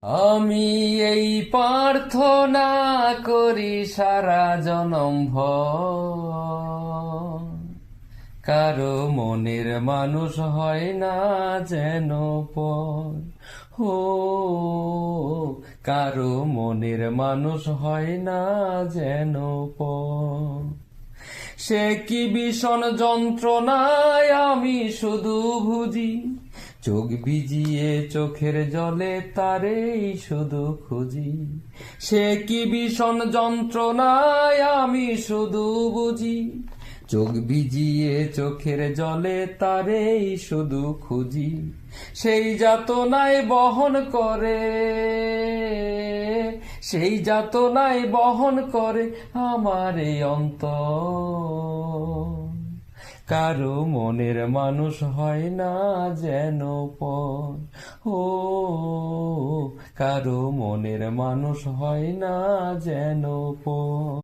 আমি এই প্রার্থনা করি সারা জনম ভর, কারো মনের মানুষ হয় না যেন পর। ও কারো মনের মানুষ হয় না যেন পর। সে কি ভীষণ যন্ত্রণায় আমি শুধু বুঝি, চোখ ভিজিয়ে চোখের জলে তারেই শুধু খুঁজি। সে কি ভীষণ যন্ত্রণায় আমি শুধু বুঝি, চোখ ভিজিয়ে চোখের জলে তারেই শুধু খুঁজি। সেই যাতনায় বহন করে, সেই যাতনায় বহন করে আমার এই অন্তর। কারো মনের মানুষ হয় না যেন পর। ও কারো মনের মানুষ হয় না যেন পর।